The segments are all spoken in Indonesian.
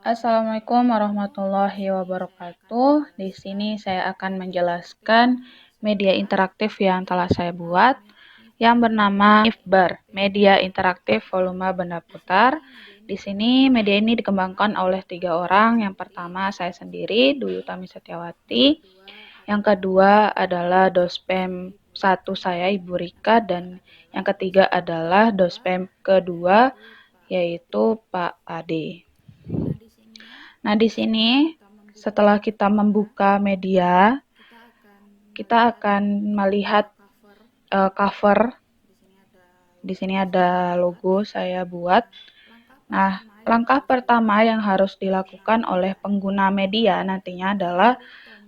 Assalamualaikum warahmatullahi wabarakatuh. Di sini saya akan menjelaskan media interaktif yang telah saya buat yang bernama MIFBAR, Media Interaktif Volume Benda Putar. Di sini media ini dikembangkan oleh 3 orang. Yang pertama saya sendiri, Dwi Utami Setiawati. Yang kedua adalah Dospem 1 saya, Ibu Rika, dan yang ketiga adalah Dospem kedua, yaitu Pak Ade. Nah, di sini setelah kita membuka media, kita akan melihat cover. Di sini ada logo saya buat. Nah, langkah pertama yang harus dilakukan oleh pengguna media nantinya adalah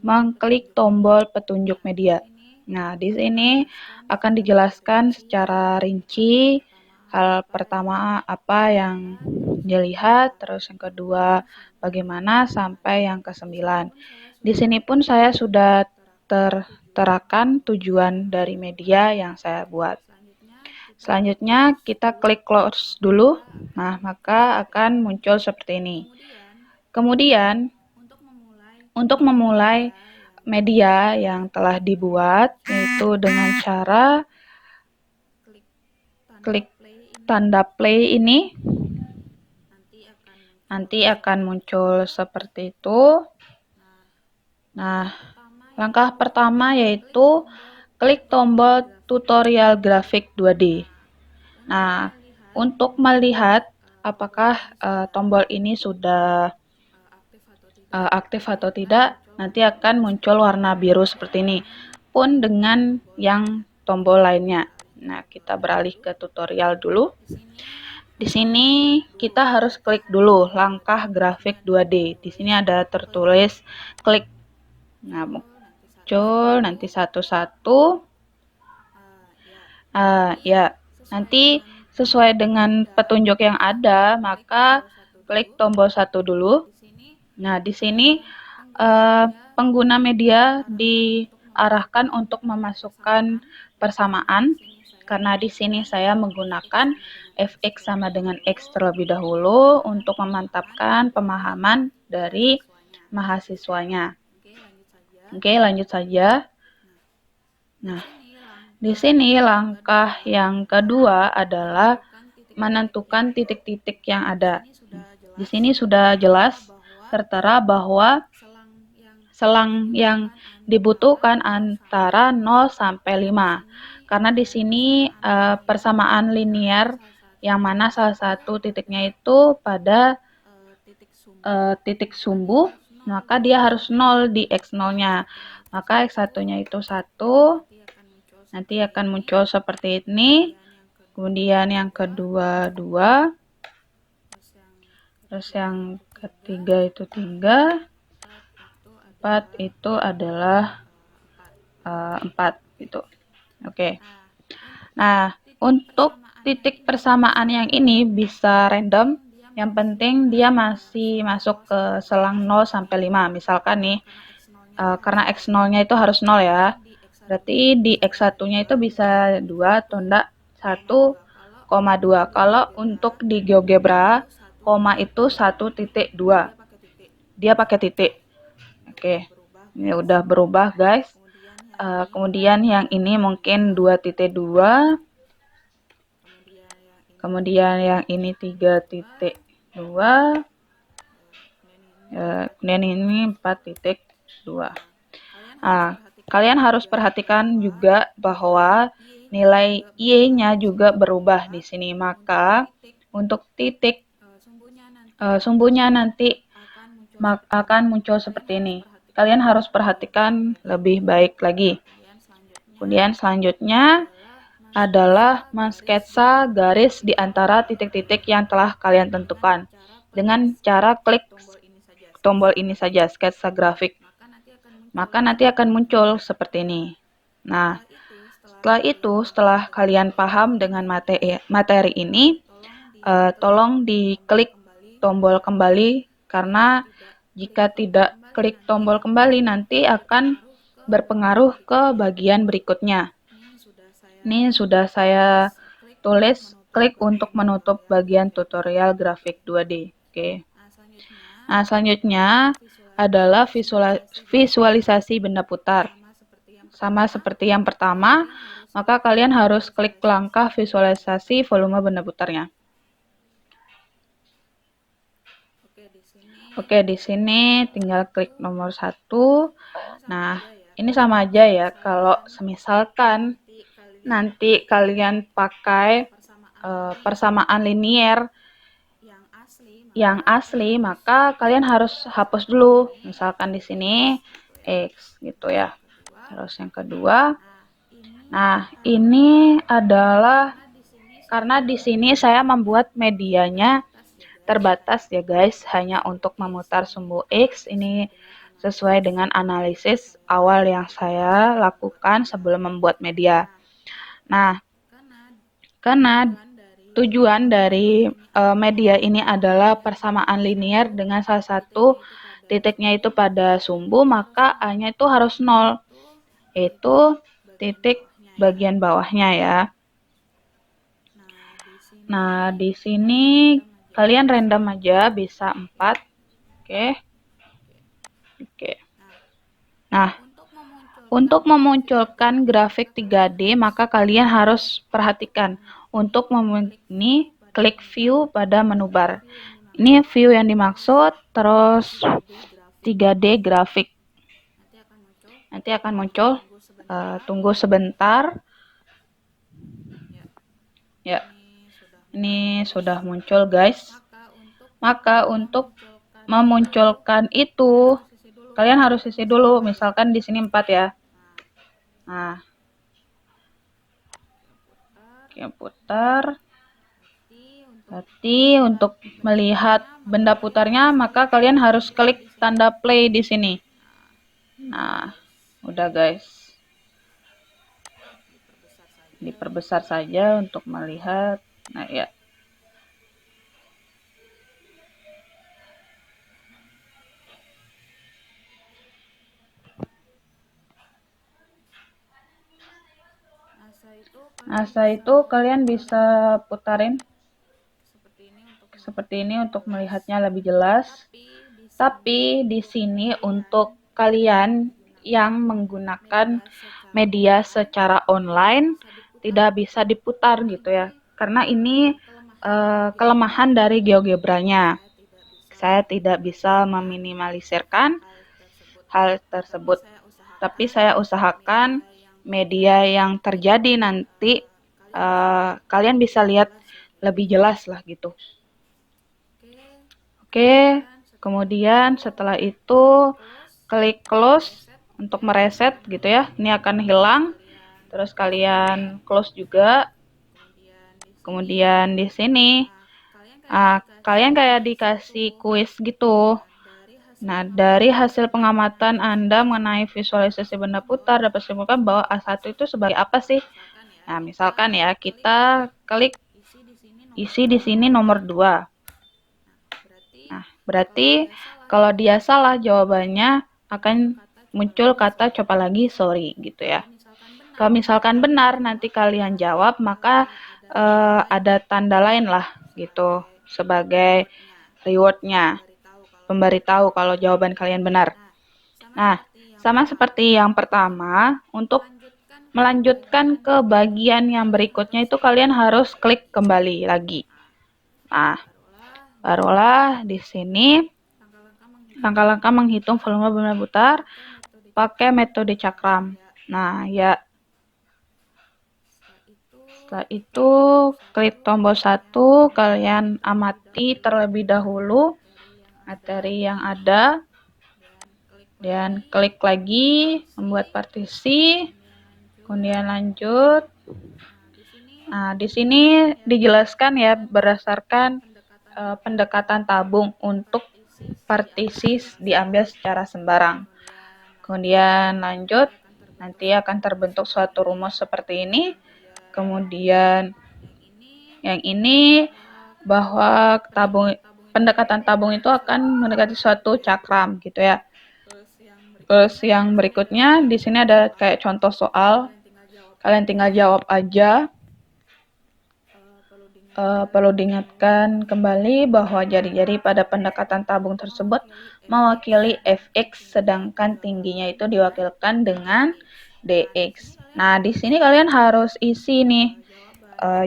mengklik tombol petunjuk media. Nah, di sini akan dijelaskan secara rinci. Hal pertama apa yang dilihat, terus yang kedua bagaimana, sampai yang ke-9. Di sini pun saya sudah terterakan tujuan dari media yang saya buat. Selanjutnya kita klik close dulu. Nah, maka akan muncul seperti ini. Kemudian untuk memulai media yang telah dibuat, yaitu dengan cara klik tanda play ini, nanti akan muncul seperti itu. Nah, langkah pertama yaitu klik tombol tutorial grafik 2D. Nah, untuk melihat apakah tombol ini sudah aktif atau tidak, nanti akan muncul warna biru seperti ini. Pun dengan yang tombol lainnya. Nah, kita beralih ke tutorial dulu. Di sini kita harus klik dulu langkah grafik 2D. Di sini ada tertulis klik. Nah, muncul nanti satu-satu. Ya, nanti sesuai dengan petunjuk yang ada, maka klik tombol 1 dulu. Nah, di sini pengguna media diarahkan untuk memasukkan persamaan, karena di sini saya menggunakan fx sama dengan x terlebih dahulu untuk memantapkan pemahaman dari mahasiswanya. Oke, lanjut saja. Nah, di sini langkah yang kedua adalah menentukan titik-titik yang ada. Di sini sudah jelas tertera bahwa selang yang dibutuhkan antara 0 sampai 5. Karena di sini persamaan linier yang mana salah satu titiknya itu pada titik sumbu, maka dia harus 0 di x0-nya. Maka x1-nya itu 1, nanti akan muncul seperti ini. Kemudian yang kedua 2, terus yang ketiga itu 3, 4 itu adalah 4 gitu. Oke. Nah, untuk titik persamaan yang ini bisa random. Yang penting dia masih masuk ke selang 0 sampai 5. Misalkan nih, karena x0-nya itu harus 0 ya. Berarti di x1-nya itu bisa 2 atau enggak 1,2. Kalau untuk di GeoGebra, koma itu 1,2. Dia pakai titik. Oke. Ini udah berubah, guys. Kemudian yang ini mungkin 2,2. Kemudian yang ini 3,2. Kemudian ini 4,2. Kalian harus perhatikan juga bahwa nilai Y-nya juga berubah di sini. Maka untuk titik sumbunya nanti akan muncul seperti ini. Kalian harus perhatikan lebih baik lagi. Kemudian selanjutnya adalah mensketsa garis di antara titik-titik yang telah kalian tentukan dengan cara klik tombol ini saja, sketsa grafik. Maka nanti akan muncul seperti ini. Nah, setelah kalian paham dengan materi ini, tolong diklik tombol kembali, karena jika tidak klik tombol kembali nanti akan berpengaruh ke bagian berikutnya. Ini sudah saya tulis, klik untuk menutup bagian tutorial grafik 2D. Oke. Nah, selanjutnya adalah visualisasi benda putar. Sama seperti yang pertama, maka kalian harus klik langkah visualisasi volume benda putarnya. Oke, di sini tinggal klik nomor 1. Nah, ini sama aja ya. Kalau semisalkan nanti kalian pakai persamaan linier yang asli, maka kalian harus hapus dulu. Misalkan di sini X gitu ya. Terus yang kedua, nah ini adalah karena di sini saya membuat medianya terbatas ya guys, hanya untuk memutar sumbu X. Ini sesuai dengan analisis awal yang saya lakukan sebelum membuat media. Nah, karena tujuan dari media ini adalah persamaan linier dengan salah satu titiknya itu pada sumbu, maka A-nya itu harus 0, yaitu titik bagian bawahnya ya. Nah, di sini kalian random aja, bisa 4. Oke. Nah, untuk memunculkan grafik 3D, maka kalian harus perhatikan. Untuk ini, klik view pada menu bar. Ini view yang dimaksud, terus 3D grafik. Nanti akan muncul, tunggu sebentar. Ya, ini sudah muncul guys. Maka untuk memunculkan itu, kalian harus isi dulu. Misalkan di sini 4 ya. Nah, oke, putar. Berarti untuk melihat benda putarnya, maka kalian harus klik tanda play di sini. Nah, udah guys. Diperbesar saja untuk melihat. Nah, ya. Nah, setelah itu kalian bisa putarin seperti ini untuk melihatnya lebih jelas. Tapi di sini untuk kalian yang menggunakan media secara online tidak bisa diputar gitu ya. Karena ini kelemahan dari GeoGebra-nya. Saya tidak bisa meminimalisirkan hal tersebut. Tapi saya usahakan media yang terjadi nanti kalian bisa lihat lebih jelas lah gitu. Oke, kemudian setelah itu klik close untuk mereset gitu ya. Ini akan hilang. Terus kalian close juga. Kemudian di sini kalian kayak dikasih kuis gitu. Nah, dari hasil pengamatan Anda mengenai visualisasi benda putar dapat disimpulkan bahwa A1 itu sebagai apa sih? Nah, misalkan ya, kita klik isi di sini nomor 2. Nah, berarti kalau dia salah jawabannya akan muncul kata coba lagi, sorry gitu ya. Kalau misalkan benar nanti kalian jawab, maka ada tanda lain lah gitu sebagai rewardnya, pemberitahu kalau jawaban kalian benar. Nah, sama seperti yang pertama, untuk melanjutkan ke bagian yang berikutnya itu kalian harus klik kembali lagi. Nah, barulah di sini langkah-langkah menghitung volume benda putar pakai metode cakram. Nah, ya. Setelah itu, klik tombol 1, kalian amati terlebih dahulu materi yang ada, dan klik lagi, membuat partisi, kemudian lanjut. Nah, di sini dijelaskan ya berdasarkan pendekatan tabung untuk partisi diambil secara sembarang. Kemudian lanjut, nanti akan terbentuk suatu rumus seperti ini. Kemudian yang ini bahwa pendekatan tabung itu akan mendekati suatu cakram gitu ya. Terus yang berikutnya di sini ada kayak contoh soal. Kalian tinggal jawab aja. Perlu diingatkan kembali bahwa jari-jari pada pendekatan tabung tersebut mewakili fx, sedangkan tingginya itu diwakilkan dengan dx. Nah, di sini kalian harus isi nih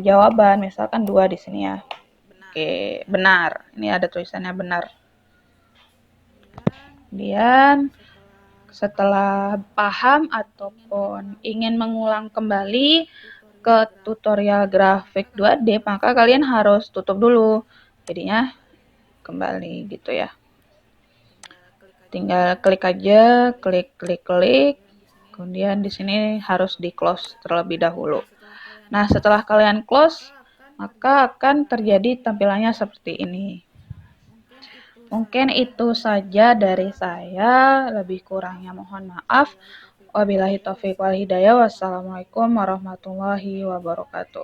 jawaban, misalkan 2 di sini ya. Oke, benar. Ini ada tulisannya benar. Kemudian setelah paham ataupun ingin mengulang kembali ke tutorial grafik 2D, maka kalian harus tutup dulu. Jadinya kembali gitu ya. Tinggal klik aja, klik. Kemudian di sini harus di close terlebih dahulu. Nah, setelah kalian close, maka akan terjadi tampilannya seperti ini. Mungkin itu saja dari saya, lebih kurangnya mohon maaf. Wabillahi taufiq wal hidayah. Wassalamualaikum warahmatullahi wabarakatuh.